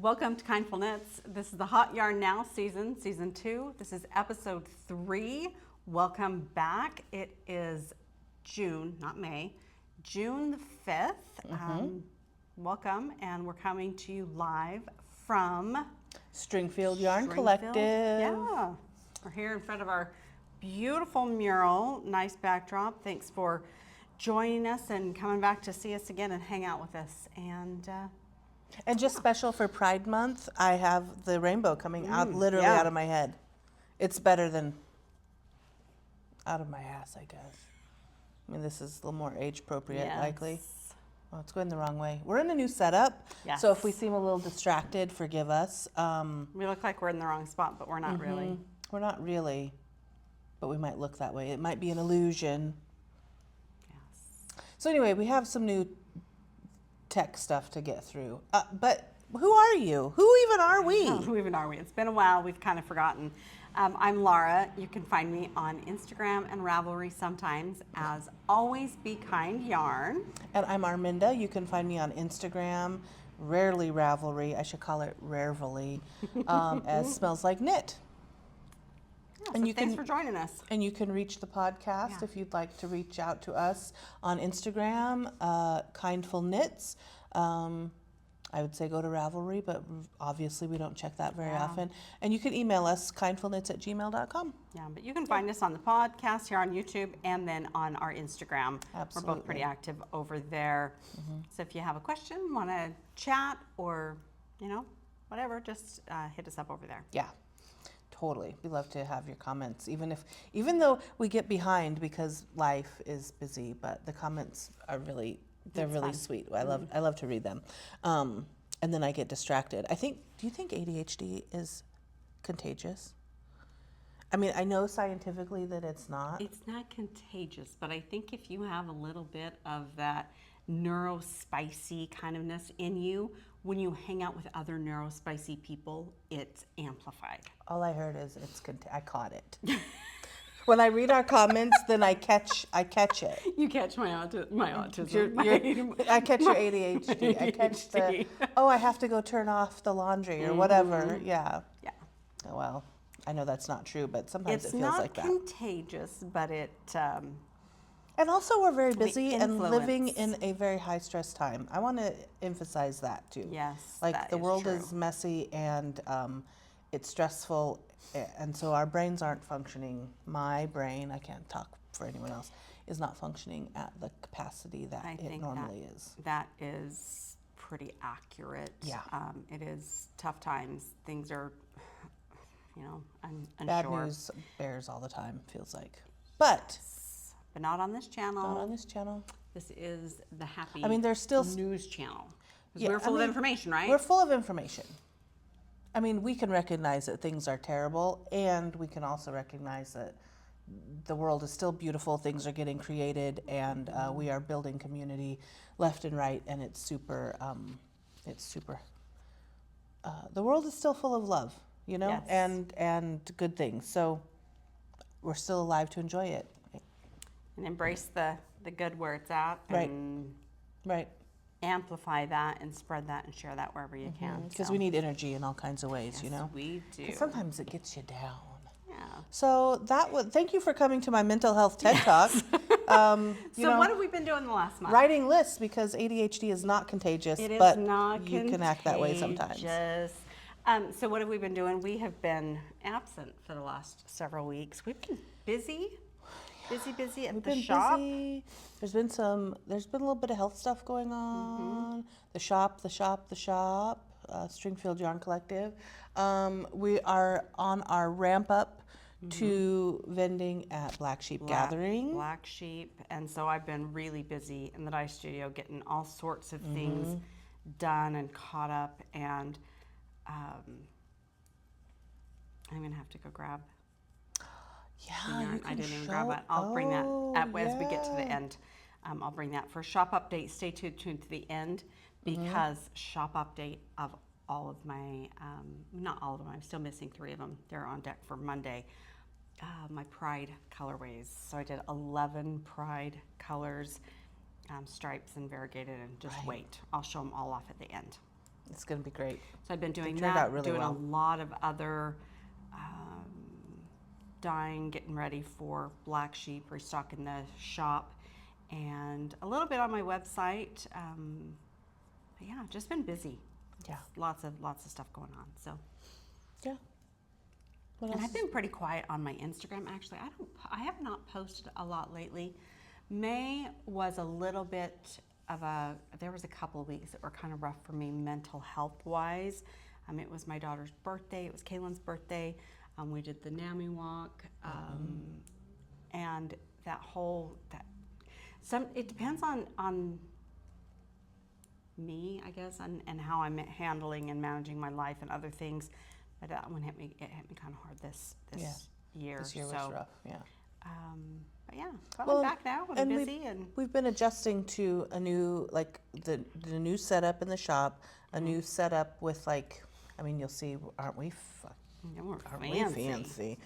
Welcome to Kindful Knits. This is the Hot Yarn Now season 2. This is episode 3. Welcome back. It is June, not May, June the 5th. Welcome, and we're coming to you live from Stringfield Yarn Collective. Yeah, we're here in front of our beautiful mural. Nice backdrop. Thanks for joining us and coming back to see us again and hang out with us. And just special for Pride Month, I have the rainbow coming out literally out of my head. It's better than out of my ass, I guess. I mean, this is a little more age appropriate, likely. Oh, it's going the wrong way. We're in a new setup, so if we seem a little distracted, forgive us. We look like we're in the wrong spot, but we're not really. We're not really, but we might look that way. It might be an illusion. Yes. So anyway, we have some new tech stuff to get through. But who are you? Who even are we? Who even are we? It's been a while. We've kind of forgotten. I'm Laura. You can find me on Instagram and Ravelry sometimes as Always Be Kind Yarn. And I'm Arminda. You can find me on Instagram, rarely Ravelry. I should call it Ravelry, as Smells Like Knit. Yeah, and so thanks for joining us. And you can reach the podcast if you'd like to reach out to us on Instagram, Kindful Knits. I would say go to Ravelry, but obviously we don't check that very often. And you can email us, kindfulknits@gmail.com. Yeah, but you can find us on the podcast here on YouTube and then on our Instagram. Absolutely. We're both pretty active over there. So if you have a question, want to chat or, whatever, just hit us up over there. Yeah. Totally. We love to have your comments, even though we get behind because life is busy, but the comments are really fun. Sweet. I love to read them. And then I get distracted. Do you think ADHD is contagious? I mean, I know scientifically that it's not. It's not contagious, but I think if you have a little bit of that neurospicy kind ofness in you, when you hang out with other neurospicy people, it's amplified. All I heard is I caught it. When I read our comments, then I catch it. You catch my autism. I catch your ADHD. I catch I have to go turn off the laundry or whatever. Yeah. Yeah. Oh, well, I know that's not true, but sometimes it feels like that. It's not contagious, but it... and also we're very busy and living in a very high-stress time. I want to emphasize that, too. Yes, the world is messy and it's stressful, and so our brains aren't functioning. My brain, I can't talk for anyone else, is not functioning at the capacity that it normally is. That is pretty accurate. Yeah. It is tough times. Things are, unsure. Bad news bears all the time, feels like. But not on this channel. Not on this channel. This is the happy there's still news channel. We're full of information, right? We're full of information. I mean, we can recognize that things are terrible, and we can also recognize that the world is still beautiful, things are getting created, and we are building community left and right, and it's super, the world is still full of love, Yes. and good things. So we're still alive to enjoy it. And embrace the good where it's at. And right. Amplify that and spread that and share that wherever you can. Because we need energy in all kinds of ways, we do. Sometimes it gets you down. Yeah. So thank you for coming to my mental health TED Talk. What have we been doing the last month? Writing lists, because ADHD is not contagious, It is but not you can act that way sometimes. So what have we been doing? We have been absent for the last several weeks. We've been busy. Busy at the shop. Busy. There's been a little bit of health stuff going on. The shop, Stringfield Yarn Collective. We are on our ramp up to vending at Black Sheep Gathering. Black Sheep, and so I've been really busy in the dye studio getting all sorts of things done and caught up, and I'm gonna have to go grab. Yeah, I didn't even grab it. I'll bring that as we get to the end. I'll bring that for shop update. Stay tuned to the end because shop update of all of my, not all of them, I'm still missing 3 of them. They're on deck for Monday. My Pride colorways. So I did 11 Pride colors, stripes and variegated, and just wait. I'll show them all off at the end. It's going to be great. So I've been doing turned that, out really doing well. a lot of other dyeing, getting ready for Black Sheep, restocking the shop, and a little bit on my website. But yeah, just been busy. Yeah. Lots of stuff going on. So Yeah. What and else? I've been pretty quiet on my Instagram actually. I have not posted a lot lately. May was a little bit of there was a couple of weeks that were kind of rough for me mental health wise. It was my daughter's birthday. It was Kaylin's birthday. We did the NAMI walk, and it depends on me, I guess, and how I'm handling and managing my life and other things. But that one hit me kind of hard this year. This year was rough, yeah. But yeah, I'm back now and busy. We've been adjusting to a new, like the new setup in the shop, a new setup with like, I mean, you'll see, aren't we fancy?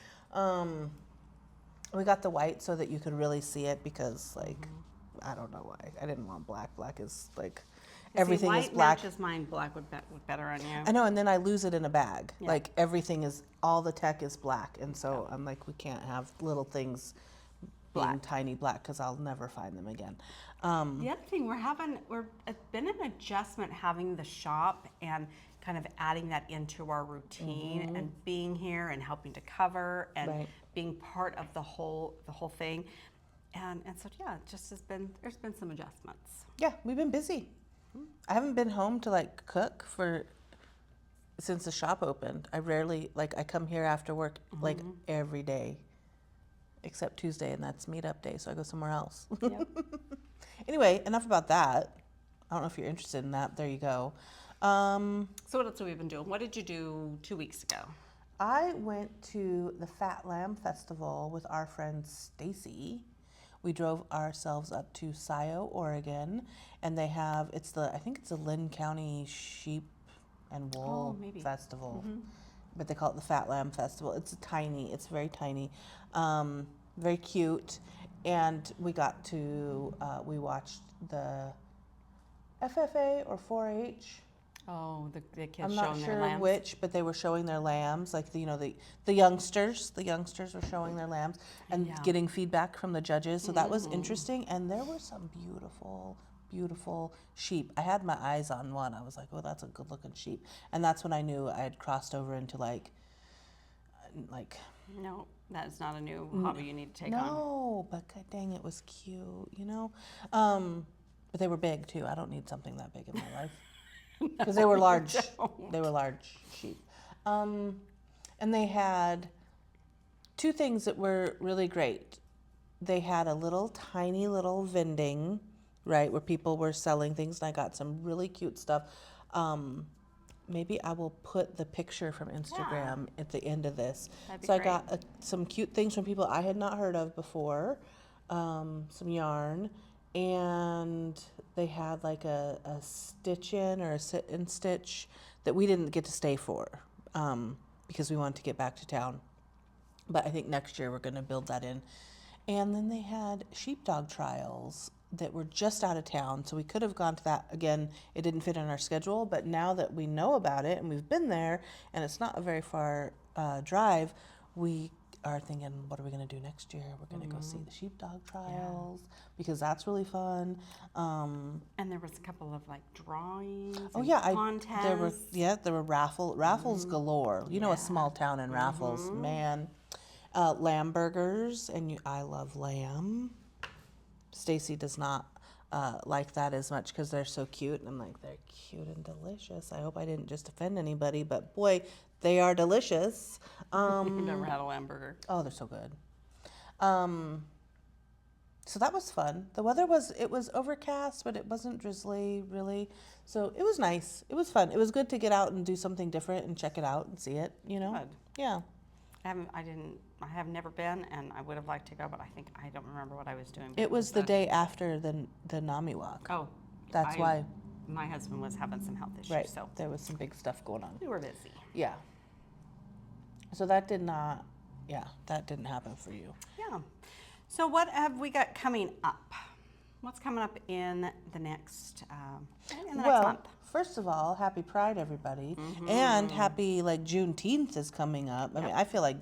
We got the white so that you could really see it because like, I don't know why. I didn't want black. Black is like, everything is black. White matches mine. Black would better on you. I know, and then I lose it in a bag. Yeah. Like everything is, all the tech is black. And so I'm like, we can't have little things being tiny black because I'll never find them again. The other thing it's been an adjustment having the shop and kind of adding that into our routine and being here and helping to cover and being part of the whole thing. And so yeah, it just there's been some adjustments. Yeah, we've been busy. I haven't been home to like cook since the shop opened. I rarely, like I come here after work like every day. Except Tuesday, and that's meetup day, so I go somewhere else. Yep. Anyway, enough about that. I don't know if you're interested in that. There you go. So what else have we been doing? What did you do 2 weeks ago? I went to the Fat Lamb Festival with our friend Stacy. We drove ourselves up to Scioto, Oregon, and they have, I think it's the Lynn County Sheep and Wool Festival. But they call it the Fat Lamb Festival. It's very tiny, very cute. And we got to, we watched the FFA or 4-H. Oh, the kids I'm showing not their sure lambs. which, but they were showing their lambs. Like, the youngsters were showing their lambs and getting feedback from the judges. So that was interesting. And there were some beautiful, beautiful sheep. I had my eyes on one. I was like, oh, that's a good looking sheep. And that's when I knew I had crossed over into like. No, that's not a new hobby you need to take on. No, but god dang, it was cute, But they were big too. I don't need something that big in my life. Because they were large. They were large sheep. And they had two things that were really great. They had a tiny little vending, right, where people were selling things, and I got some really cute stuff. Maybe I will put the picture from Instagram at the end of this. So I got some cute things from people I had not heard of before, some yarn, and they had like a stitch-in or a sit-and stitch that we didn't get to stay for because we wanted to get back to town. But I think next year we're going to build that in. And then they had sheepdog trials that were just out of town, so we could have gone to that. Again, it didn't fit in our schedule, but now that we know about it and we've been there and it's not a very far drive, we are thinking, what are we going to do next year? We're going to go see the sheepdog trials because that's really fun. And there was a couple of like drawings. Contests. There were raffles galore. You know, a small town in raffles, man. Lamb burgers, and I love lamb. Stacy does not like that as much because they're so cute, and I'm like, they're cute and delicious. I hope I didn't just offend anybody, but boy, they are delicious. Never had a lamb burger. Oh, they're so good. So that was fun. The weather was overcast, but it wasn't drizzly really. So it was nice. It was fun. It was good to get out and do something different and check it out and see it. Good. Yeah. I have never been, and I would have liked to go, but I don't remember what I was doing. It was the day after the NAMI walk. Oh, that's why. My husband was having some health issues, right. So there was some big stuff going on. We were busy. Yeah. So that didn't happen for you. Yeah. So what have we got coming up? what's coming up in the next Well, month? first of all, happy Pride, everybody. And happy, like, Juneteenth is coming up. I mean, I feel like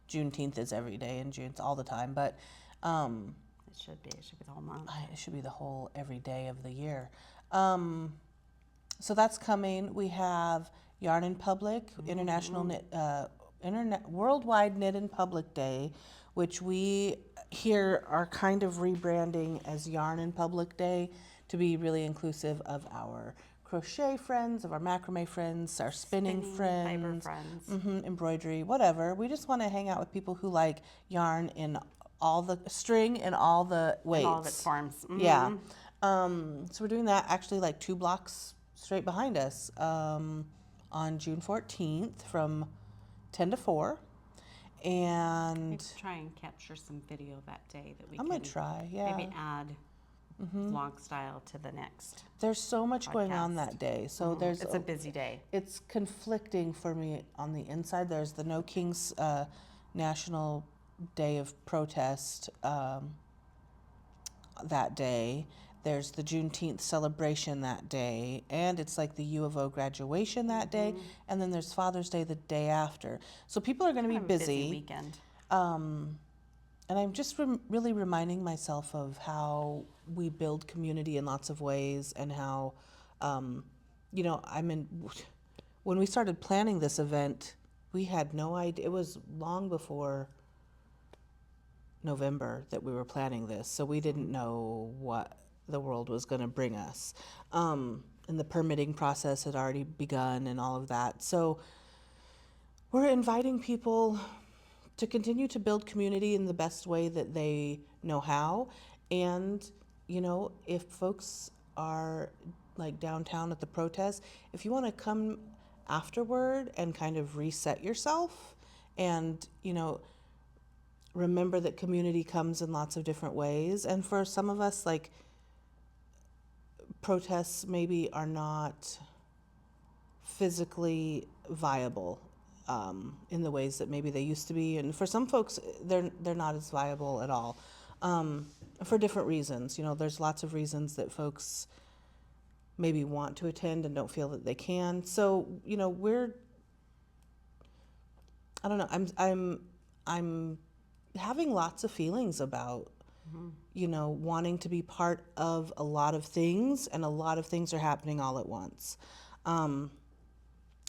Juneteenth is every day in June. It's all the time. But It should be the whole month. it should be the whole every day of the year. So that's coming. We have Yarn in Public, International Worldwide Knit in Public Day, which we here are kind of rebranding as Yarn in Public Day to be really inclusive of our crochet friends, of our macrame friends, our spinning friends, fiber friends. embroidery, whatever. We just want to hang out with people who like yarn in all the string in all the weights. In all of its forms. Yeah. So we're doing that actually like 2 blocks straight behind us on June 14th from 10 to 4. And Maybe try and capture some video that day that we I'm can going to try, yeah. maybe add vlog style to the next. There's so much going on podcast. that day. So It's a busy day. it's conflicting for me on the inside. There's the No Kings National Day of Protest that day. There's the Juneteenth celebration that day, and it's like the U of O graduation that day, and then there's Father's Day the day after. So people are going to be Have a busy. weekend. And I'm just really reminding myself of how we build community in lots of ways, and how, you know, when we started planning this event, we had no idea. It was long before November that we were planning this, so we didn't know what the world was going to bring us. And the permitting process had already begun and all of that. So we're inviting people to continue to build community in the best way that they know how. And, you know, if folks are like downtown at the protest, if you want to come afterward and kind of reset yourself and, you know, remember that community comes in lots of different ways. And for some of us, like, protests maybe are not physically viable in the ways that maybe they used to be, and for some folks they're not as viable at all for different reasons. You know, there's lots of reasons that folks maybe want to attend and don't feel that they can. So, you know, I don't know, I'm having lots of feelings about you know, wanting to be part of a lot of things, and a lot of things are happening all at once.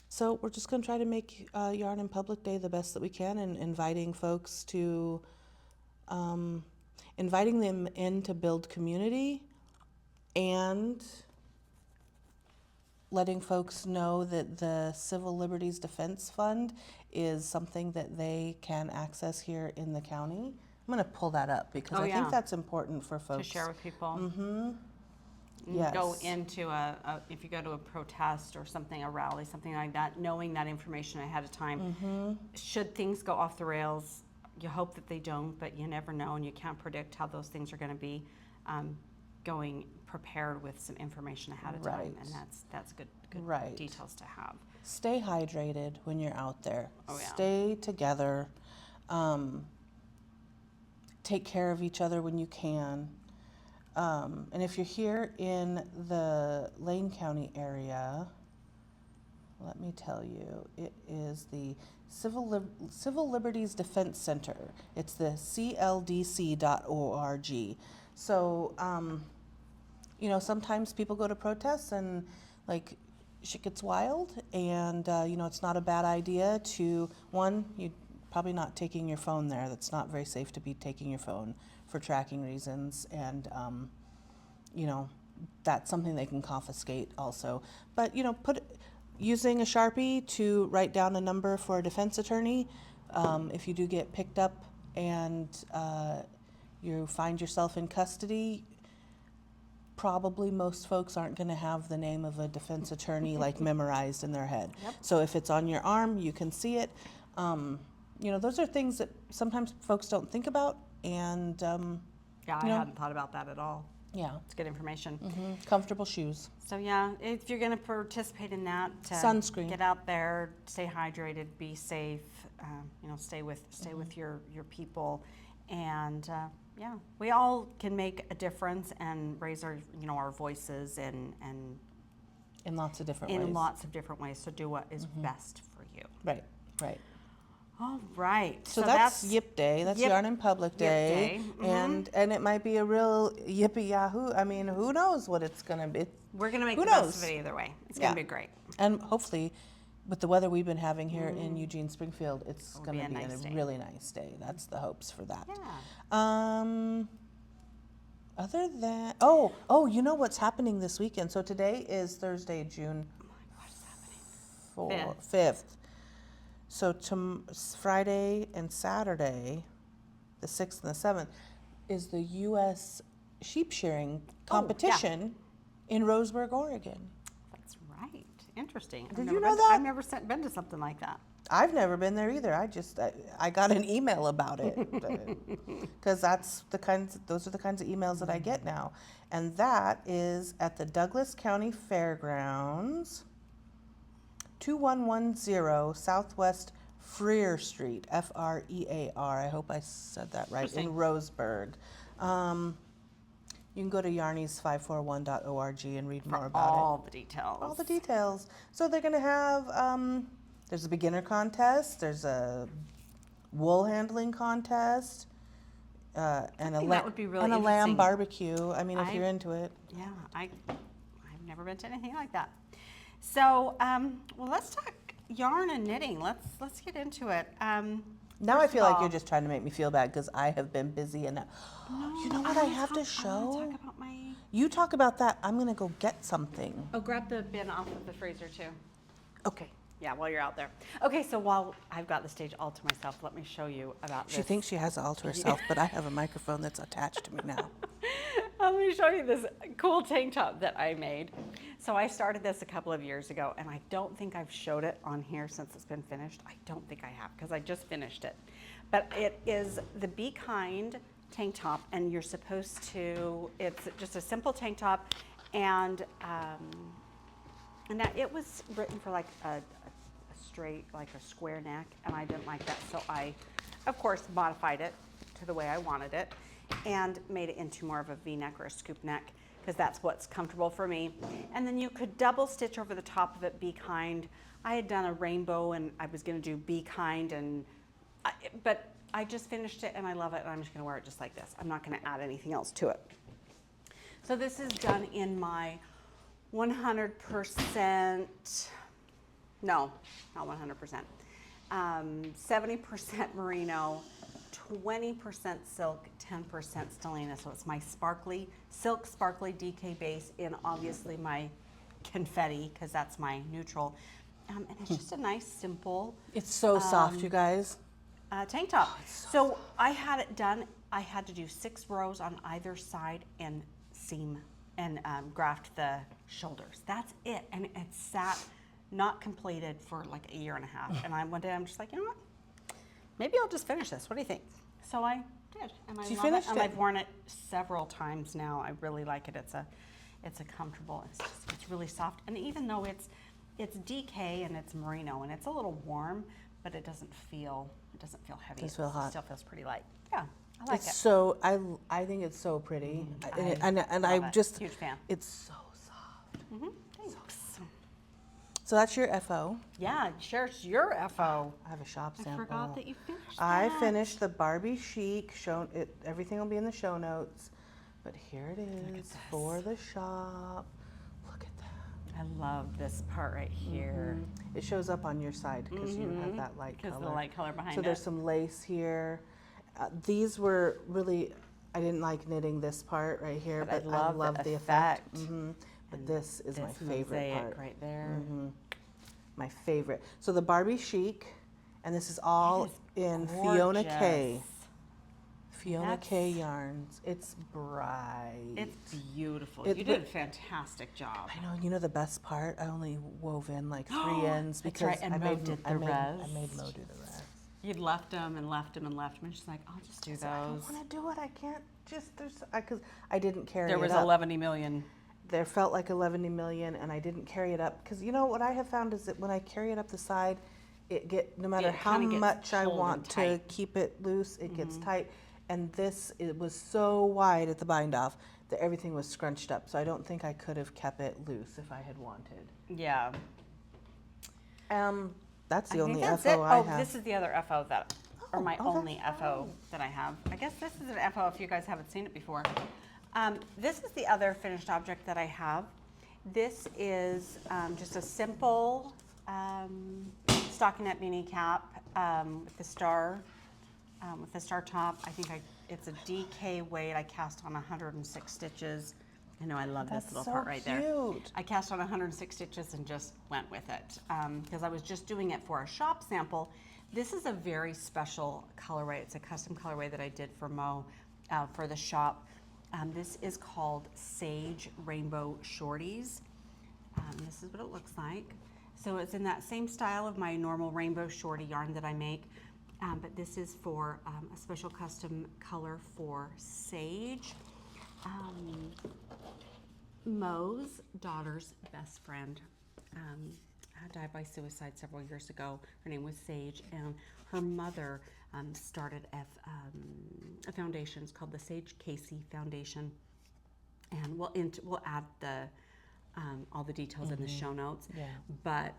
So we're just going to try to make Yarn in Public Day the best that we can, and inviting folks to, inviting them in to build community, and letting folks know that the Civil Liberties Defense Fund is something that they can access here in the county. I'm going to pull that up because I think that's important for folks. To share with people. Yes. Go into if you go to a protest or something, a rally, something like that, knowing that information ahead of time. Should things go off the rails, you hope that they don't, but you never know, and you can't predict how those things are going to be. Going prepared with some information ahead of time, and that's good details to have. Stay hydrated when you're out there. Oh, yeah. Stay together. Take care of each other when you can. And if you're here in the Lane County area, let me tell you, it is the Civil Liberties Defense Center. It's the cldc.org. So, you know, sometimes people go to protests and, like, shit gets wild, and, you know, it's not a bad idea to, you probably not taking your phone there. That's not very safe to be taking your phone for tracking reasons, and you know, that's something they can confiscate also. But, you know, using a Sharpie to write down a number for a defense attorney, if you do get picked up and you find yourself in custody, probably most folks aren't going to have the name of a defense attorney like memorized in their head. Yep. So if it's on your arm, you can see it. You know, those are things that sometimes folks don't think about, and Yeah, I hadn't thought about that at all. yeah, It's good information. comfortable shoes. So yeah, if you're going to participate in that, Sunscreen. Get out there, stay hydrated, be safe. You know, stay with your people, and yeah. We all can make a difference and raise our, our voices and in lots of different ways. in lots of different ways. So do what is best for you. Right, right. All right. So that's Yip Day. That's Yarn in Public Day. And it might be a real yippee yahoo. I mean, who knows what it's going to be. We're going to make the best of it either way. It's going to be great. And hopefully, with the weather we've been having here in Eugene, Springfield, it's going to be a really nice day. That's the hopes for that. Yeah. Other than, you know what's happening this weekend? So today is Thursday, June 5th. So Friday and Saturday, the 6th and the 7th, is the U.S. sheep shearing competition in Roseburg, Oregon. That's right. Interesting. Did you know that? I've never been to something like that. I've never been there either. I got an email about it because those are the kinds of emails that I get now, and that is at the Douglas County Fairgrounds, 2110 Southwest Freer Street, Frear. I hope I said that right, in Roseburg. You can go to yarnies541.org and read more about all the details. All the details. So they're going to have, there's a beginner contest, there's a wool handling contest, and a lamb barbecue. I mean, if you're into it. Yeah, I've never been to anything like that. So, well, let's talk yarn and knitting. Let's get into it. Now I feel like you're just trying to make me feel bad because I have been busy and you know what I have to show? I want to talk about You talk about that. I'm going to go get something. Oh, grab the bin off of the freezer too. Okay. Yeah, while you're out there. Okay, so while I've got the stage all to myself, let me show you about this. She thinks she has it all to herself, but I have a microphone that's attached to me now. Let me show you this cool tank top that I made. So I started this a couple of years ago, and I don't think I've showed it on here since it's been finished. I don't think I have, because I just finished it. But it is the Be Kind tank top, and you're supposed to, it's just a simple tank top, and now it was written for like a straight, like a square neck, and I didn't like that, so I, of course, modified it to the way I wanted it, and made it into more of a V-neck or a scoop neck, because that's what's comfortable for me. And then you could double stitch over the top of it, Be Kind. I had done a rainbow, and I was going to do Be Kind, but I just finished it, and I love it, and I'm just going to wear it just like this. I'm not going to add anything else to it. So this is done in my 100%, no, not 100%, 70% merino, 20% silk, 10% stellina. So it's my silk sparkly DK base in obviously my confetti, because that's my neutral. And it's just a nice, simple. It's so soft, you guys. Tank top. So I had it done. I had to do 6 rows on either side and seam and graft the shoulders. That's it. And it sat not completed for like a year and a half. And one day I'm just like, you know what? Maybe I'll just finish this. What do you think? So I did, and I love it. And I've worn it several times now. I really like it. It's a comfortable. It's really soft. And even though it's DK and it's merino and it's a little warm, but it doesn't feel heavy. It feels hot. It still feels pretty light. Yeah, I like it. So I think it's so pretty, and I'm just huge fan. It's so soft. Thanks. So that's your FO. Yeah, sure. It's your FO. I have a shop sample. I forgot that you finished that. I finished the Barbie Chic. Everything will be in the show notes, but here it is for the shop. Look at that. I love this part right here. It shows up on your side because you have that light color. Because the light color behind it. So there's some lace here. These were really, I didn't like knitting this part right here, but I love the effect. But this is my favorite part. Right there. My favorite. So the Barbie Chic, and this is all in Fiona Kay. Fiona Kay yarns. It's bright. It's beautiful. You did a fantastic job. I know. You know the best part? I only wove in like 3 ends because right, and I made Mo Mo do the rest. You'd left them and left them and left them, and she's like, I'll just do those. I don't want to do it. I can't just, because I didn't carry it up. There was 11 million. There felt like 11 million, and I didn't carry it up. Because you know what I have found is that when I carry it up the side, no matter how much I want to keep it loose, it gets tight. and it was so wide at the bind off that everything was scrunched up. So I don't think I could have kept it loose if I had wanted. Yeah. That's the only that's FO it. I Oh, have. this is the other FO that, or my oh, only that's FO that I have. I guess this is an FO if you guys haven't seen it before. This is the other finished object that I have. This is just a simple stockinette beanie cap with the star top. I think it's a DK weight. I cast on 106 stitches. I know I love this little part right there. Cute. I cast on 106 stitches and just went with it because I was just doing it for a shop sample. This is a very special colorway. It's a custom colorway that I did for Mo for the shop. This is called Sage Rainbow Shorties. This is what it looks like. So it's in that same style of my normal rainbow shorty yarn that I make, but this is for a special custom color for Sage. Mo's daughter's best friend died by suicide several years ago. Her name was Sage, and her mother started a foundation. It's called the Sage Casey Foundation, and we'll add all the details in the show notes. Yeah. But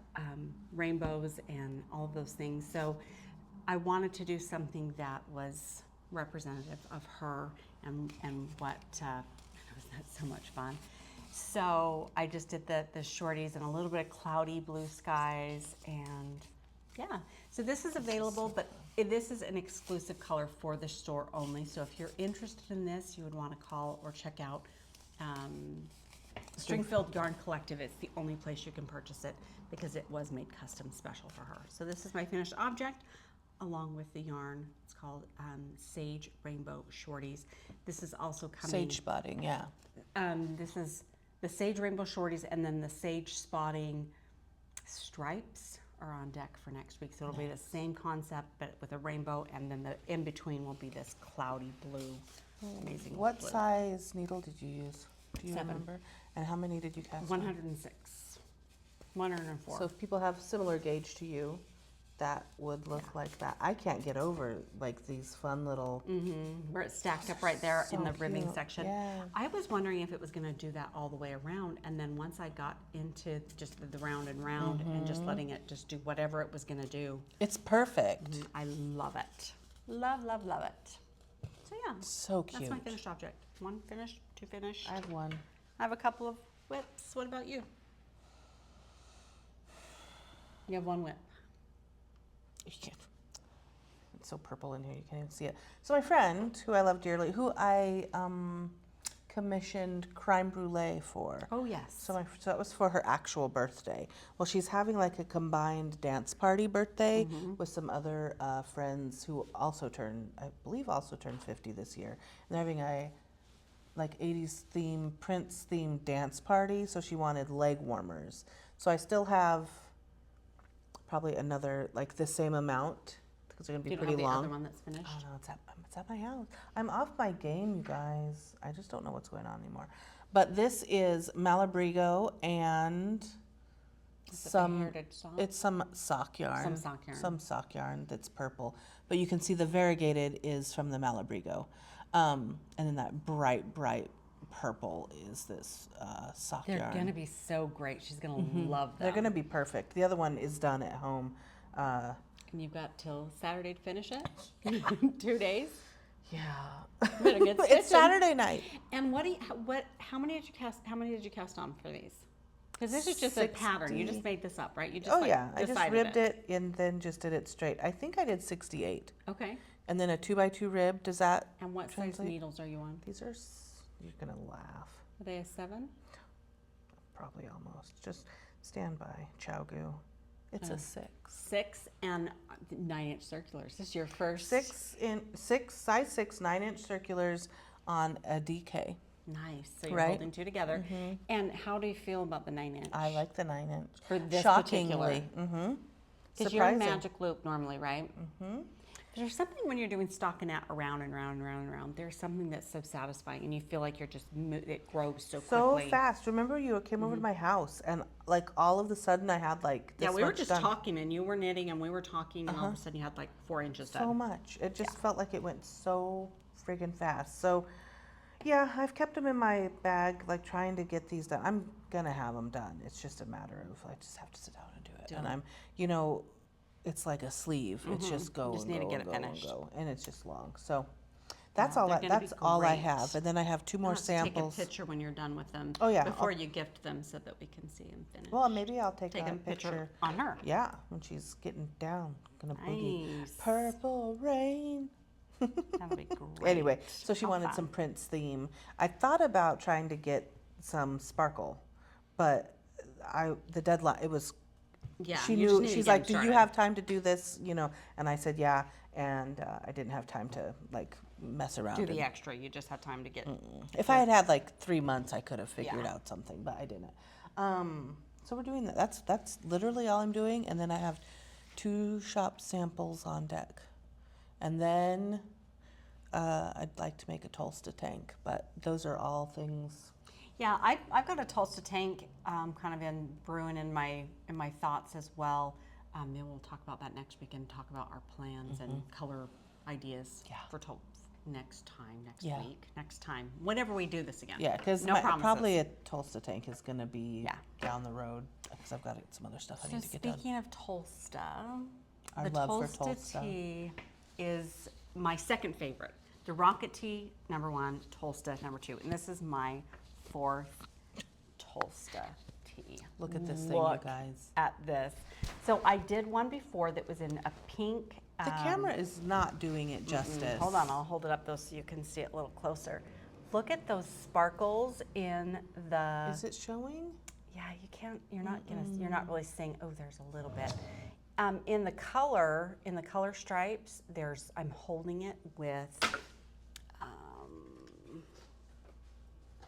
rainbows and all of those things. So I wanted to do something that was representative of her and what. That's so much fun. So I just did the shorties and a little bit of cloudy blue skies, and yeah. So this is available, but this is an exclusive color for the store only. So if you're interested in this, you would want to call or check out Stringfield Yarn Collective. It's the only place you can purchase it because it was made custom special for her. So this is my finished object along with the yarn. It's called Sage Rainbow Shorties. This is also coming. Sage spotting, yeah. This is the Sage Rainbow Shorties, and then the Sage Spotting Stripes are on deck for next week. So it'll be the same concept, but with a rainbow, and then the in between will be this cloudy blue. Amazing. What blue. size needle did you use? Do you 7. remember? And how many did you cast? 106. 104. So if people have similar gauge to you, that would look like that. I can't get over like these fun little. Where it's stacked up right there in the ribbing cute. section. Yeah. I was wondering if it was going to do that all the way around, and then once I got into just the round and round and just letting it just do whatever it was going to do. It's perfect. I love it. Love, love, love it. So yeah. So cute. That's my finished object. 1 finished, 2 finished. I have 1. I have a couple of whips. What about you? You have 1 whip. You can't. It's so purple in here, you can't even see it. So my friend, who I love dearly, who I commissioned creme brulee for. Oh yes. So that was for her actual birthday. Well, she's having like a combined dance party birthday with some other friends who also turned 50 this year. And they're having a like 80s theme, Prince themed dance party. So she wanted leg warmers. So I still have probably another like the same amount because they're gonna be pretty long. You don't have the other one that's finished? Oh no, it's at my house. I'm off my game, you guys. I just don't know what's going on anymore. But this is Malabrigo and it's some sock yarn. Some sock yarn that's purple. But you can see the variegated is from the Malabrigo. And then that bright purple is this sock yarn. They're gonna be so great. She's gonna love them. They're gonna be perfect. The other one is done at home. And you've got till Saturday to finish it? 2 days? Yeah. Better get It's stitching. Saturday night. And how many did you cast on for these? Because this is just a pattern. You just made this up, right? You just I just ribbed it and then just did it straight. I think I did 68. Okay. And then a 2x2 rib. Does that And what translate? size needles are you on? These are, you're gonna laugh. Are they a 7? Probably almost. Just stand by, chow goo. It's a 6. 6 and 9-inch circulars. This is your first. Size 6, 9-inch circulars on a DK. Nice. So you're Right? holding 2 together. And how do you feel about the 9-inch? I like the 9-inch. For this Shockingly. particular. Because you're a magic loop normally, right? There's something when you're doing stockinette around and round and round and round. There's something that's so satisfying, and you feel like you're just it grows so quickly. So fast. Remember, you came over to my house, and like all of a sudden, I had like this we were much just done. talking, and you were knitting, and we were talking, and all of a sudden you had like 4 inches done. So much. It just felt like it went so friggin' fast. So yeah, I've kept them in my bag, like trying to get these done. I'm gonna have them done. It's just a matter of I just have to sit down and do it. And I'm, you know, it's like a sleeve. It's just go Just and need to go get and it go and finished. go, and it's just long. So that's Yeah, all. they're gonna That's be all I great. have. And then I have 2 more I'll have to samples. take a picture when you're done with them. Oh, yeah, Before I'll- you gift them, so that we can see them finished. Well, maybe I'll take Take a a picture picture. on her. Yeah, when she's getting down, gonna boogie. Nice. Purple rain. That'll be great. Anyway, so she How wanted fun. some Prince theme. I thought about trying to get some sparkle, but the deadline, it was, Yeah, she you just knew, need to she's get like, them do you started. have time to do this? You know, and I said, yeah, and I didn't have time to like mess around. Do the and- extra. You just had time to get. If I had had like 3 months, I could have figured Yeah. out something, but I didn't. So we're doing that. That's literally all I'm doing, and then I have 2 shop samples on deck, and then I'd like to make a Tolsta tank, but those are all things. Yeah, I've got a Tolsta tank kind of in brewing in my thoughts as well. Maybe we'll talk about that next week and talk about our plans and color ideas Yeah. for next Yeah. week, next time, whenever we do this again. Yeah, because no promises. probably a Tolsta tank is going to be Yeah. down the road because I've got some other stuff I So need to get done. speaking of Tolsta, Our the love for Tolsta Tolsta. Tee is my second favorite. The Rocket Tee, #1, Tolsta, #2. And this is my 4th Tolsta Tee. Look at this thing, you Look guys. at this. So I did one before that was in a pink. The camera is not doing it justice. Hold on, I'll hold it up though so you can see it a little closer. Look at those sparkles in the. Is it showing? Yeah, you can't. You're not gonna. You're not really seeing. Oh, there's a little bit. In the color stripes, I'm holding it with.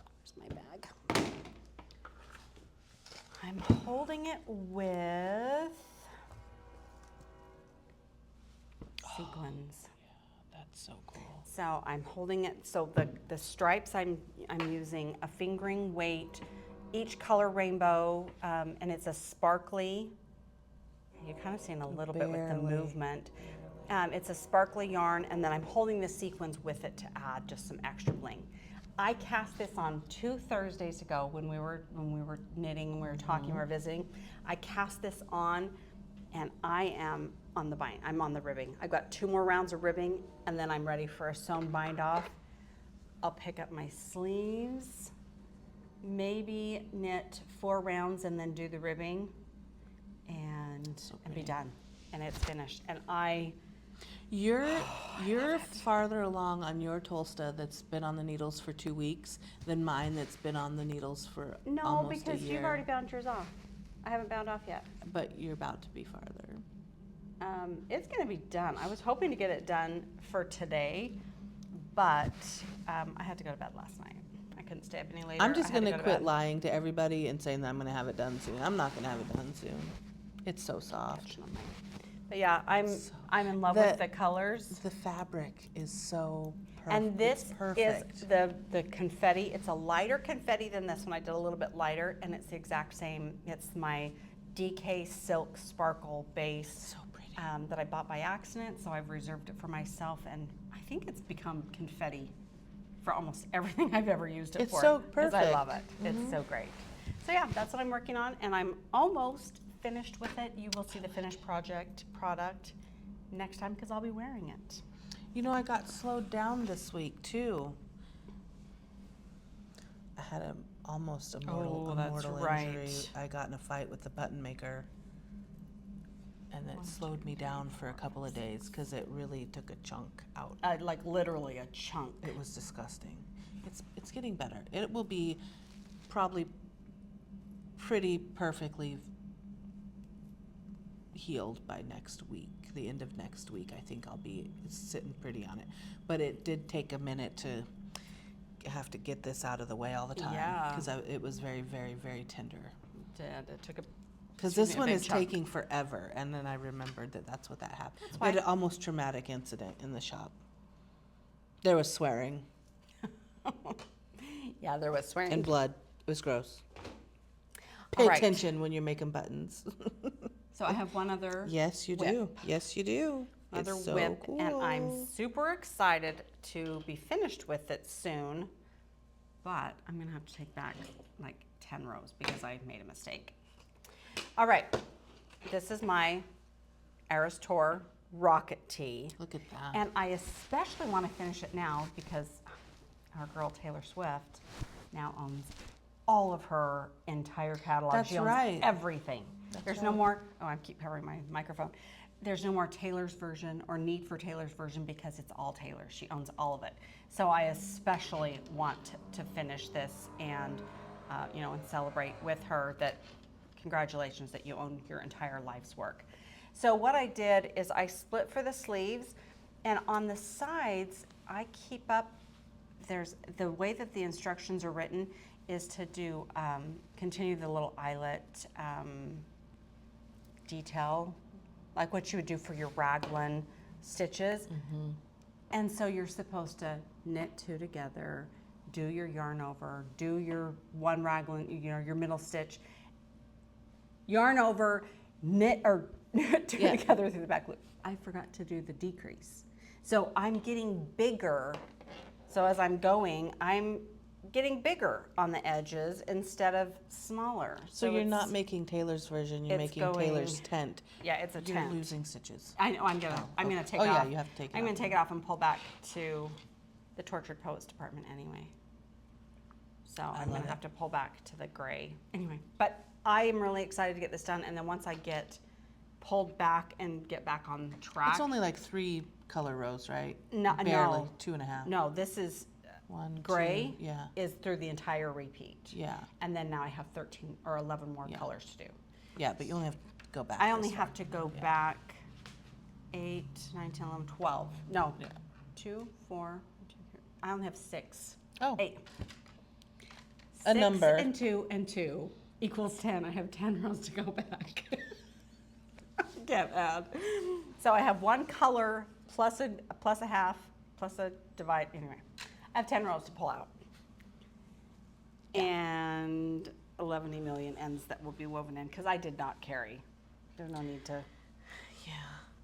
Where's my bag? I'm holding it with sequins. That's so cool. So I'm holding it, so the stripes I'm using a fingering weight, each color rainbow, and it's a sparkly, you're kind of seeing a little bit with the Barely. movement. It's a sparkly yarn, and then I'm holding the sequins with it to add just some extra bling. I cast this on 2 Thursdays ago when we were knitting and we were talking, we were visiting. I cast this on, and I am on the bind. I'm on the ribbing. I've got 2 more rounds of ribbing, and then I'm ready for a sewn bind off. I'll pick up my sleeves, maybe knit 4 rounds and then do the ribbing, and be done. And it's finished. And You're farther along on your Tolsta that's been on the needles for 2 weeks than mine that's been on the needles for no, almost a because year. you've already bound yours off. I haven't bound off yet. But you're about to be farther. It's going to be done. I was hoping to get it done for today, but I had to go to bed last night. I couldn't stay up any later. I'm just I had going to to go quit bed. lying to everybody and saying that I'm going to have it done soon. I'm not going to have it done soon. It's so soft. But yeah, I'm in love with the colors. The fabric is so perfect. And this perfect. is the confetti. It's a lighter confetti than this one. I did a little bit lighter, and it's the exact same. It's my DK Silk Sparkle base. So pretty. That I bought by accident, so I've reserved it for myself, and I think it's become confetti for almost everything I've ever used it It's for. so Because I love it. perfect. It's so great. So yeah, that's what I'm working on, and I'm almost finished with it. You will see the finished product next time because I'll be wearing it. You know, I got slowed down this week too. I had almost a mortal that's injury. right. I got in a fight with the button maker, and it slowed me down for a couple of days because it really took a chunk out. Like literally a chunk. It was disgusting. It's getting better. It will be probably pretty perfectly healed by next week. The end of next week, I think I'll be sitting pretty on it. But it did take a minute to have to get this out of the way all the time. Yeah. Because it was very, very, very tender. It took a Because Excuse this me, a one big is chunk. taking forever, and then I remembered that's what that happened. That's We had fine. an almost traumatic incident in the shop. There was swearing Yeah, there was swearing. and blood. It was gross. All Pay right. attention when you're making buttons. So I have one other. Yes, you do. Yes, you do. Another is so whip, cool. and I'm super excited to be finished with it soon. But I'm gonna have to take back like 10 rows because I made a mistake. All right, this is my Eras Tour Rocket Tee. Look at that. And I especially want to finish it now because our girl Taylor Swift now owns all of her entire catalog. That's She owns right. everything. There's no right. more, oh, I keep covering my microphone. There's no more Taylor's version or need for Taylor's version because it's all Taylor. She owns all of it. So I especially want to finish this and, you know, and celebrate with her that congratulations that you own your entire life's work. So what I did is I split for the sleeves, and on the sides, I keep up, there's the way that the instructions are written is to do, continue the little eyelet detail, like what you would do for your raglan stitches. And so you're supposed to knit 2 together, do your yarn over, do your 1 raglan, you know, your middle stitch, yarn over, knit or 2 together through the back loop. I forgot to do the decrease. So I'm getting bigger. So as I'm going, I'm getting bigger on the edges instead of smaller. So you're not making Taylor's version, you're making Taylor's tent. Yeah, it's a You're tent. losing stitches. I know, I'm gonna take Oh, it yeah, off. you have to take it I'm off. gonna take it off and pull back to the Tortured Poets department anyway. So I'm gonna have to pull back to the gray. Anyway, but I am really excited to get this done, and then once I get pulled back and get back on track. It's only like 3 color rows, right? No, Barely, no. 2.5. No, this is 1, gray 2, yeah. is through the entire repeat. Yeah. And then now I have 13 or 11 more colors to do. Yeah, but you only have to go back. I only this have far. to go back 8, 9, 10, 11, 12. No, 2, 4, 2, 3. I only have 6. Oh. 8. A 6 number. and 2 equals 10. I have 10 rows to go back. Can't add. So I have 1 color plus a half plus a divide. Anyway, I have 10 rows to pull out. And 11 million ends that will be woven in because I did not carry. There's no need to. Yeah.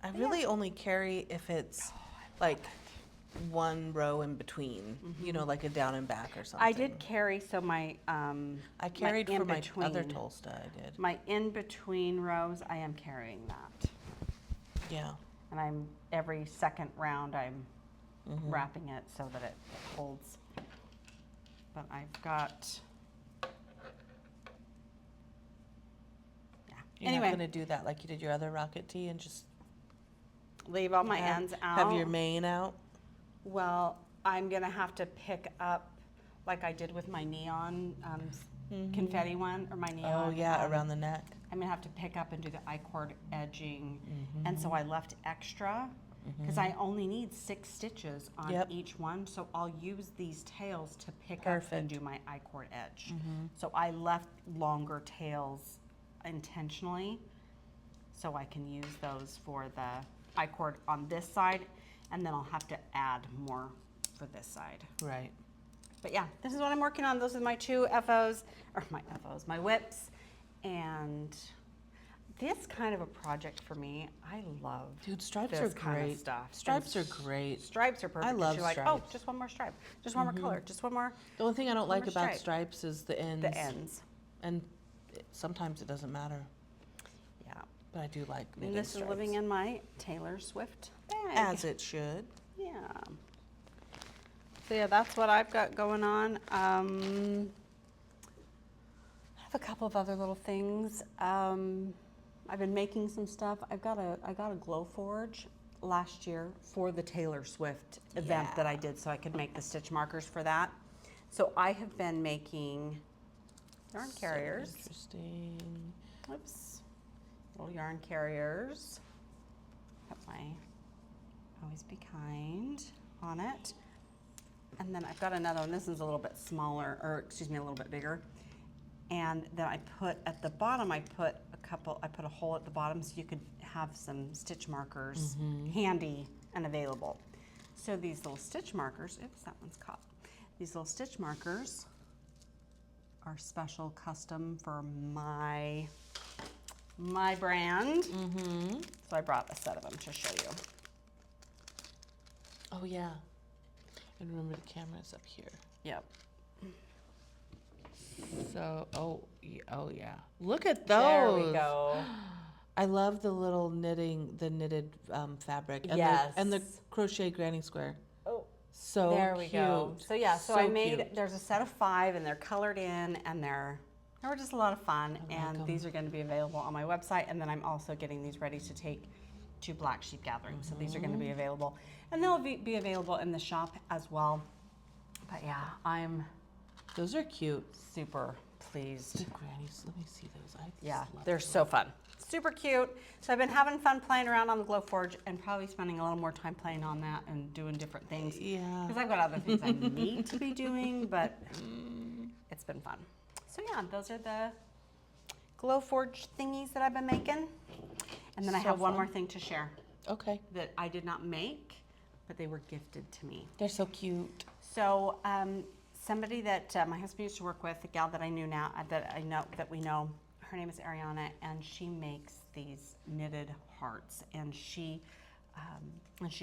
I really only carry if it's like 1 row in between, you know, like a down and back or something. I did carry, so my I carried for my in-between- other Tolsta, I did. My in-between rows, I am carrying that. Yeah. And I'm, every second round, I'm wrapping it so that it holds. But I've got, You're Anyway. not going to do that like you did your other Rocket Tee and just leave all my ends out. have your mane out? Well, I'm gonna have to pick up, like I did with my neon confetti one, or my neon. Oh, yeah, around the neck. I'm gonna have to pick up and do the I-cord edging. And so I left extra, because I only need 6 stitches on Yep. each one, so I'll use these tails to pick up and Perfect. do my I-cord edge. So I left longer tails intentionally, so I can use those for the I-cord on this side, and then I'll have to add more for this side. Right. But yeah, this is what I'm working on. Those are my 2 FOs, or my whips. And this kind of a project for me, I love. Dude, stripes this are kind of great. stuff. Stripes are And great. Stripes are perfect. I 'cause love you're like, stripes. oh, just 1 more stripe, just 1 more color, just 1 more. The only thing I don't like more about stripe. stripes is the ends. The ends. And sometimes it doesn't matter. Yeah. But I do like knitting And this stripes. is living in my Taylor Swift bag. As it should. Yeah. So yeah, that's what I've got going on. I have a couple of other little things. I've been making some stuff. I got a glow forge last year for the Taylor Swift event that I did, so I could make the stitch markers for that. So I have been making yarn carriers. So interesting. Oops. Little yarn carriers. Put my Always Be Kind on it. And then I've got another one. This is a little bit smaller, or excuse me, a little bit bigger. And then I put at the bottom, I put a hole at the bottom so you could have some stitch markers handy and available. So these little stitch markers, oops, that one's caught. These little stitch markers are special custom for my brand. So I brought a set of them to show you. Oh yeah. And remember the camera's up here. Yep. So, oh yeah. Look at those. There we go. I love the little knitted fabric. And Yes. and the crochet granny square. Oh, So there we go. cute. So yeah, so I made, cute. there's a set of 5 and they're colored in and they were just a lot of fun. And 'em. these are going to be available on my website. And then I'm also getting these ready to take to Black Sheep gatherings. So these are going to be available. And they'll be available in the shop as well. But yeah, I'm Those are cute. super pleased. The grannies, let me see those. I just Yeah, love they're those. so fun. Super cute. So I've been having fun playing around on the Glowforge and probably spending a little more time playing on that and doing different things. Yeah. Because I've got other things I need to be doing, but it's been fun. So yeah, those are the Glowforge thingies that I've been making. And then I So have one fun. more thing to share Okay. that I did not make, but they were gifted to me. They're so cute. So somebody that my husband used to work with, a gal that I knew now, that we know, her name is Ariana, and she makes these knitted hearts, and she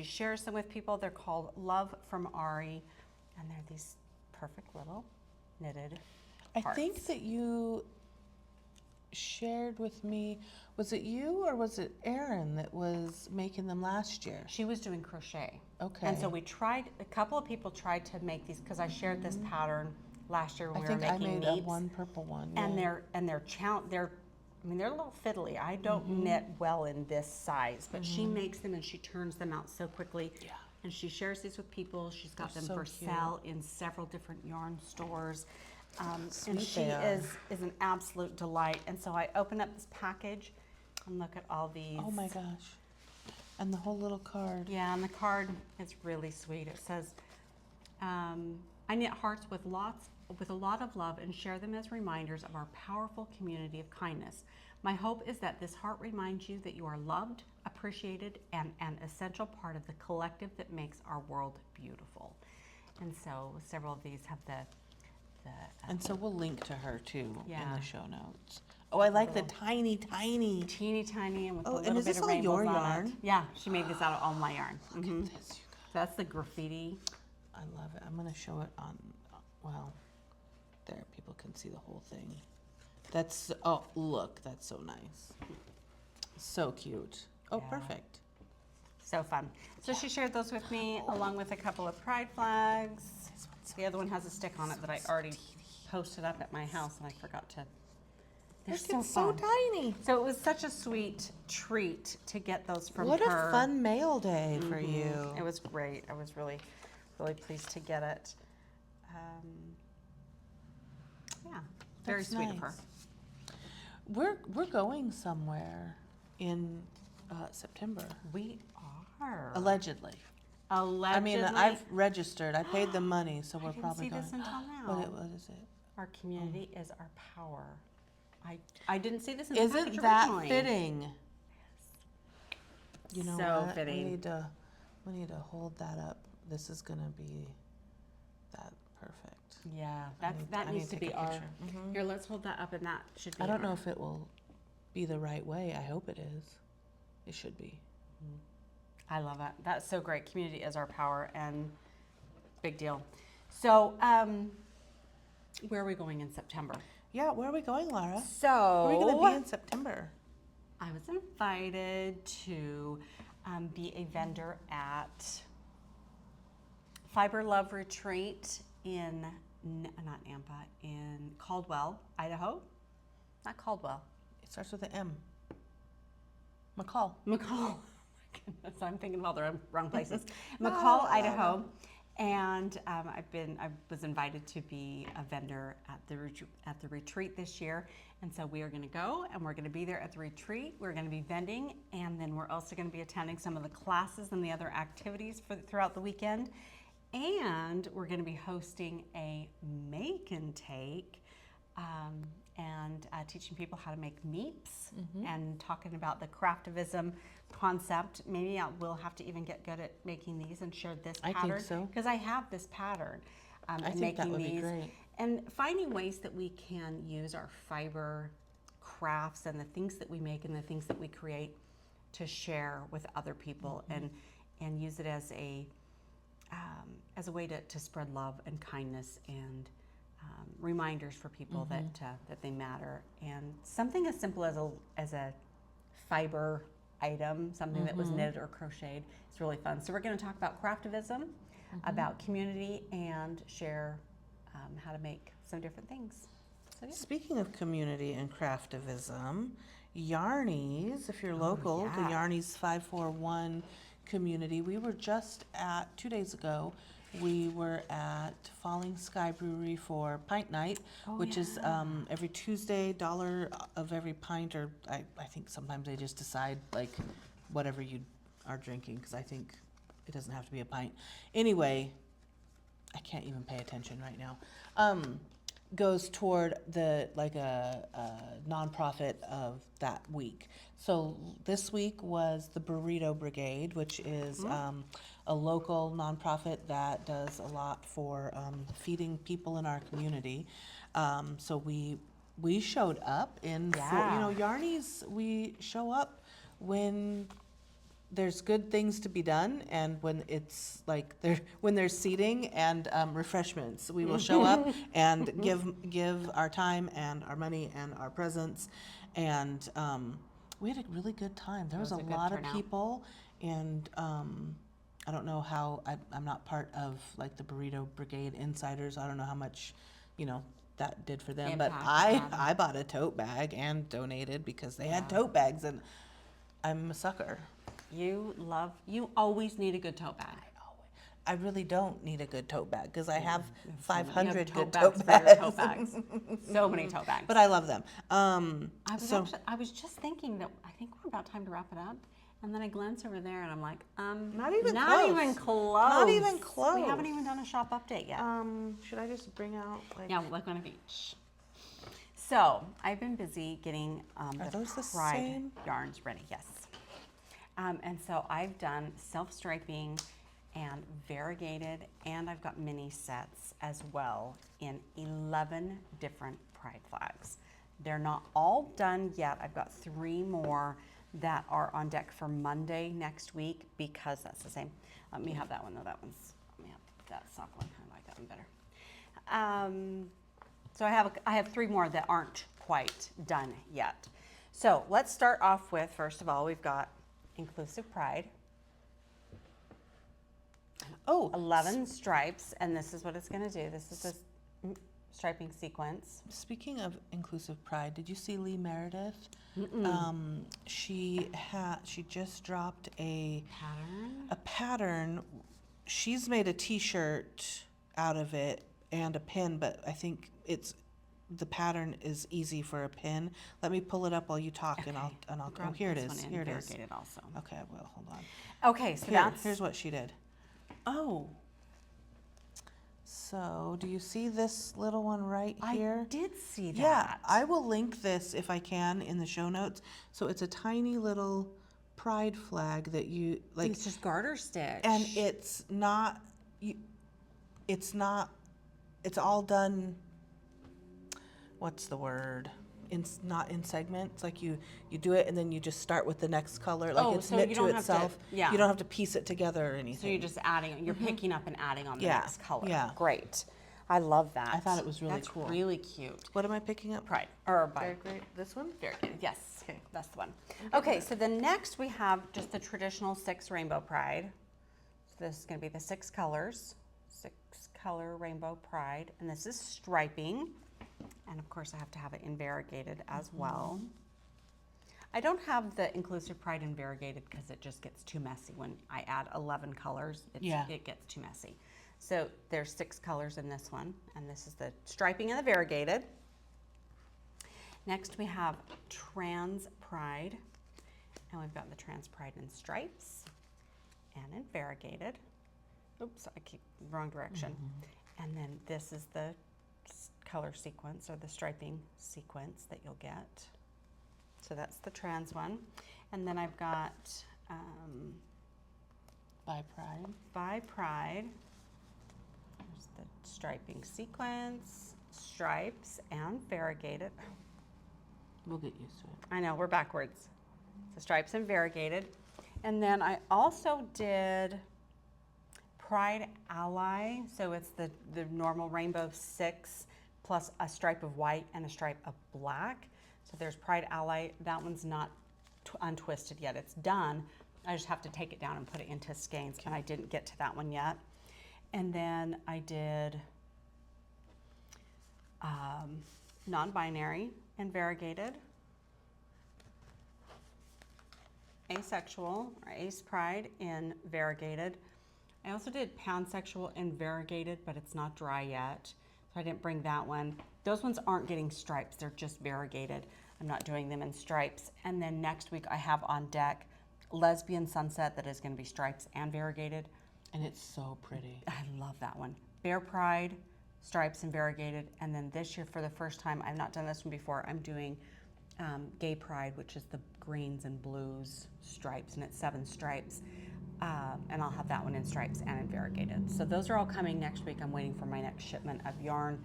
shares them with people. They're called Love from Ari, and they're these perfect little knitted I hearts. think that you shared with me, was it you or was it Erin that was making them last year? She was doing crochet. Okay. And so a couple of people tried to make these because I shared this pattern last year when I we were think I making made meats. one purple one. And yeah. they're a little fiddly. I don't knit well in this size, but she makes them and she turns them out so quickly. Yeah. And she shares these with people. She's got They're them so for cute. sale in several different yarn stores. And Sweet she they are. is an absolute delight. And so I open up this package and look at all these. Oh my gosh. And the whole little card. Yeah, and the card is really sweet. It says, I knit hearts with a lot of love and share them as reminders of our powerful community of kindness. My hope is that this heart reminds you that you are loved, appreciated, and an essential part of the collective that makes our world beautiful. And so several of these have the And so we'll link to her too in Yeah. the show notes. Oh, I like the Little- tiny. teeny tiny and with Oh, a and little is bit this of all rainbows your on yarn? it. Yeah, she made this out of all my yarn. Look Mhm. at this, you guys. So that's the graffiti. I love it. I'm going to show it on, well, there, people can see the whole thing. That's, oh, look, that's so nice. So cute. Oh, Yeah. perfect. So fun. So she shared those with me along with a couple of pride flags. The other one has a stick on it that I already posted up at my house and I forgot to. They're Look, so it's so fun. tiny. So it was such a sweet treat to get those from What her. a fun mail day for Mhm. you. It was great. I was really, really pleased to get it. Yeah, very That's sweet of her. nice. We're going somewhere in September, We are. allegedly. Allegedly. I mean, I've registered. I paid the money, so I we're didn't probably see going. this until now. What is it? Our community is our power. I didn't see this in the Isn't package that originally. fitting? You know So what? fitting. We need to hold that up. This is gonna be that perfect. Yeah, I that need needs to to take be a our. picture. Mhm. Here, let's hold that up, and that should be. I don't know our- if it will be the right way. I hope it is. It should be. I love it. That's so great. Community is our power, and big deal. So, where are we going in September? Yeah, where are we going, Lara? So, Where are we gonna be in September? I was invited to be a vendor at Fiber Love Retreat in, not Nampa, in Caldwell, Idaho. Not Caldwell. It starts with an M. McCall. McCall. Oh my goodness, I'm thinking of all the wrong places. No, McCall, no, Idaho. And I was invited to be a vendor at the retreat this year. And so we are going to go and we're going to be there at the retreat. We're going to be vending, and then we're also going to be attending some of the classes and the other activities throughout the weekend. And we're going to be hosting a make and take and teaching people how to make meeps and talking about the craftivism concept. Maybe I will have to even get good at making these and share this I pattern. think so. Because I have this pattern. I and think that making would be these great. and finding ways that we can use our fiber crafts and the things that we make and the things that we create to share with other people and use it as a as a way to spread love and kindness and reminders for people that they matter. And something as simple as a fiber item, something that was knitted or crocheted, is really fun. So we're going to talk about craftivism, about community, and share how to make some different things. So, yeah. Speaking of community and craftivism, Yarnies, if you're local, the Yarnies 541 community, we were just at, 2 days ago, we were at Falling Sky Brewery for Pint Night, which is every Tuesday, $1 of every pint, or I think sometimes they just decide like whatever you are drinking, because I think it doesn't have to be a pint. Anyway, I can't even pay attention right now. Goes toward the a nonprofit of that week. So this week was the Burrito Brigade, which is a local nonprofit that does a lot for feeding people in our community. So we showed up in, Yarnies, we show up when there's good things to be done, and when it's when there's seating and refreshments, we will show up and give our time and our money and our presence, and we had a really good time. There was a lot of people, and I don't know how, I'm not part of the Burrito Brigade Insiders. I don't know how much that did for them, but I bought a tote bag and donated because they had tote bags, and I'm a sucker. You always need a good tote bag. I really don't need a good tote bag because I have 500 good tote bags. bags. So many tote bags. But I love them. I was just thinking that I think we're about time to wrap it up. And then I glance over there and I'm like, not even close. Not even close. We haven't even done a shop update yet. Should I just bring out one of each. So I've been busy getting the Pride yarns ready. Yes. And so I've done self-striping and variegated, and I've got mini sets as well in 11 different pride flags. They're not all done yet. I've got 3 more that are on deck for Monday next week because that's the same. Let me have that one though. Let me have that sock one. I like that one better. So I have 3 more that aren't quite done yet. So let's start off with, first of all, we've got Inclusive Pride. 11 stripes, and this is what it's going to do. This is the striping sequence. Speaking of Inclusive Pride, did you see Lee Meredith? She just dropped a pattern. She's made a T-shirt out of it and a pin, but I think the pattern is easy for a pin. Let me pull it up while you talk, and I'll go. Here it is. Here it is. Also. Okay, I will. Hold on. Okay, so here's what she did. Oh. So, do you see this little one right here? I did see that. Yeah, I will link this if I can in the show notes. So it's a tiny little pride flag that you like. It's just garter stitch, and it's not. It's all done. What's the word? Not in segments. Like you do it and then you just start with the next color. Like it's knit to itself. You don't have to piece it together or anything. So you're just adding. You're picking up and adding on the next color. Yeah. Great. I love that. I thought it was really cool. That's really cute. What am I picking up? Pride. Very great. This one? Very good. Yes. Okay. That's the one. Okay. So then next we have just the traditional 6 rainbow pride. So this is going to be the 6 colors. 6 color rainbow pride. And this is striping. And of course I have to have it in variegated as well. I don't have the Inclusive Pride in variegated because it just gets too messy when I add 11 colors. It gets too messy. So there's 6 colors in this one, and this is the striping and the variegated. Next we have Trans Pride, and we've got the Trans Pride in stripes and in variegated. Oops, I keep wrong direction. And then this is the color sequence, or the striping sequence that you'll get. So that's the trans one. And then I've got By Pride. By Pride. There's the striping sequence, stripes, and variegated. We'll get used to it. I know, we're backwards. So stripes and variegated. And then I also did Pride Ally, so it's the normal rainbow 6 plus a stripe of white and a stripe of black. So there's Pride Ally. That one's not untwisted yet. It's done. I just have to take it down and put it into skeins, and I didn't get to that one yet. And then I did non-binary and variegated, asexual or ace pride in variegated. I also did pansexual in variegated, but it's not dry yet, so I didn't bring that one. Those ones aren't getting stripes, they're just variegated. I'm not doing them in stripes. And then next week I have on deck Lesbian Sunset that is going to be stripes and variegated. And it's so pretty. I love that one. Bear Pride, stripes and variegated. And then this year, for the first time, I've not done this one before, I'm doing Gay Pride, which is the greens and blues stripes, and it's 7 stripes. And I'll have that one in stripes and in variegated. So those are all coming next week. I'm waiting for my next shipment of yarn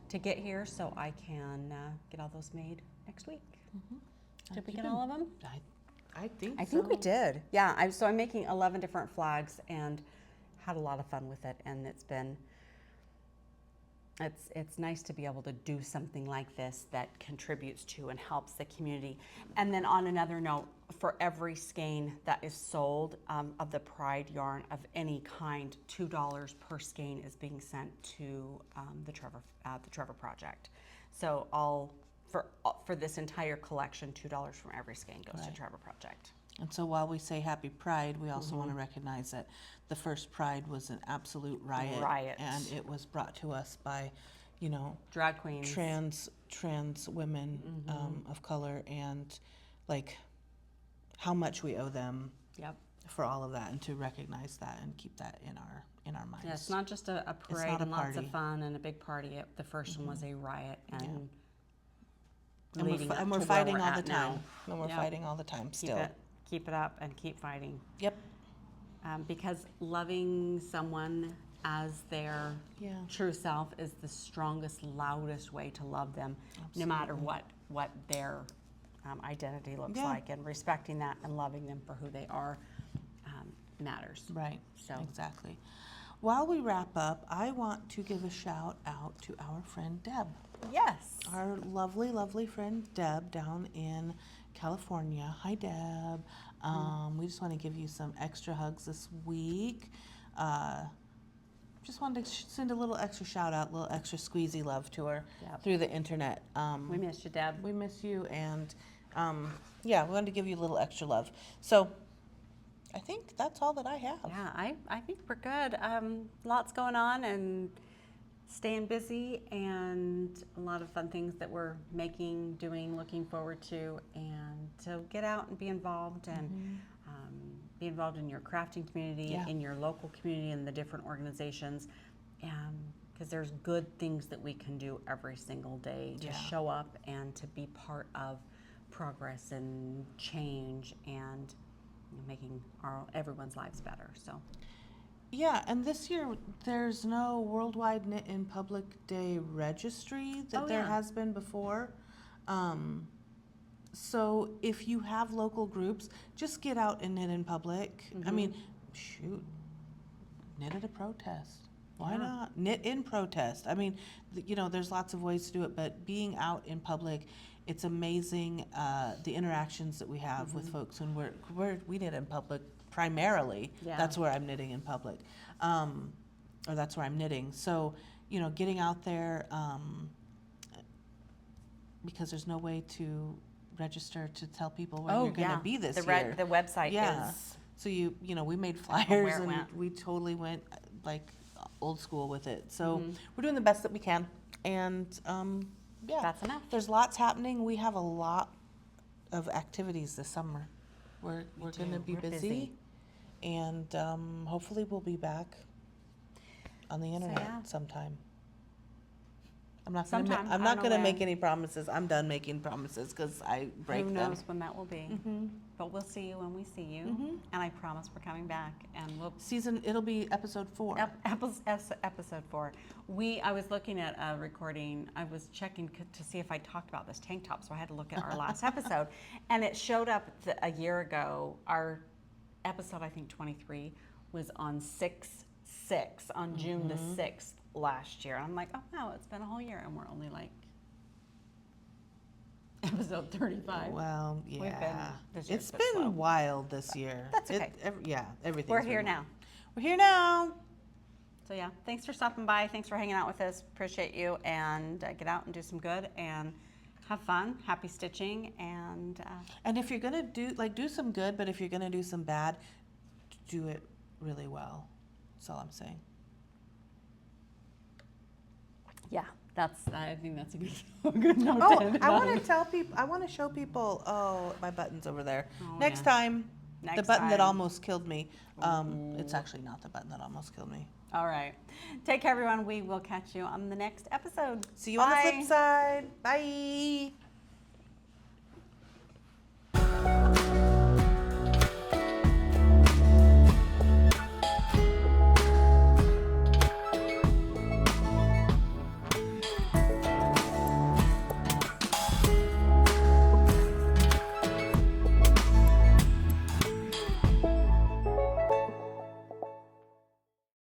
to get here so I can get all those made next week. Did we get all of them? I think I think we did. Yeah, so I'm making 11 different flags and had a lot of fun with it, and it's nice to be able to do something like this that contributes to and helps the community. And then on another note, for every skein that is sold of the Pride yarn of any kind, $2 per skein is being sent to the Trevor Project. So for this entire collection, $2 from every skein goes to Trevor Project. And so while we say happy Pride, we also want to recognize that the first Pride was an absolute riot. And it was brought to us by, drag queens, trans women of color, and like how much we owe them for all of that, and to recognize that and keep that in our minds. Yeah, it's not just a parade and lots of fun and a big party. The first one was a riot, and we're fighting all the time. And we're fighting all the time still. Keep it up and keep fighting. Yep. Because loving someone as their true self is the strongest, loudest way to love them, no matter what their identity looks like, and respecting that and loving them for who they are matters. Right. So exactly. While we wrap up, I want to give a shout out to our friend Deb. Yes. Our lovely, lovely friend Deb down in California. Hi, Deb. We just want to give you some extra hugs this week. Just wanted to send a little extra shout out, a little extra squeezy love to her through the internet. We miss you, Deb. We miss you, and we wanted to give you a little extra love. So I think that's all that I have. Yeah, I think we're good. Lots going on and staying busy, and a lot of fun things that we're making, doing, looking forward to, and to get out and be involved and be involved in your crafting community, in your local community, and the different organizations, because there's good things that we can do every single day to show up and to be part of progress and change and making everyone's lives better. So. Yeah, and this year there's no Worldwide Knit in Public Day registry that there has been before. So if you have local groups, just get out and knit in public. I mean, shoot, knit at a protest. Why not? Knit in protest. I mean, there's lots of ways to do it, but being out in public, it's amazing the interactions that we have with folks when we knit in public. Primarily, that's where I'm knitting in public, or that's where I'm knitting. So, getting out there, because there's no way to register to tell people where you're going to be this year. The website is. So we made flyers and we totally went like old school with it. So we're doing the best that we can, and that's enough. There's lots happening. We have a lot of activities this summer. We're going to be busy. And hopefully we'll be back on the internet sometime. I'm not going to make any promises. I'm done making promises because I break them. Who knows when that will be? But we'll see you when we see you. And I promise we're coming back. And it'll be episode 4. Episode 4. I was looking at a recording. I was checking to see if I talked about this tank top, so I had to look at our last episode. And it showed up a year ago. Our episode, I think 23, was on 6 6 on June the 6th last year. I'm like, oh wow, it's been a whole year and we're only like episode 35. Well, yeah. It's been wild this year. That's okay. Everything. We're here now. We're here now. So yeah, thanks for stopping by. Thanks for hanging out with us. Appreciate you. And get out and do some good and have fun. Happy stitching. And if you're gonna do some good, but if you're gonna do some bad, do it really well. That's all I'm saying. Yeah, I think that's a good note. Oh, to end I want on. to tell people. I want to show people. Oh, my button's over there. Oh, Next yeah. time, the Next button that time. almost killed me. It's actually not the button that almost killed me. All right. Take care, everyone. We will catch you on the next episode. See you on the Bye. flip side. Bye.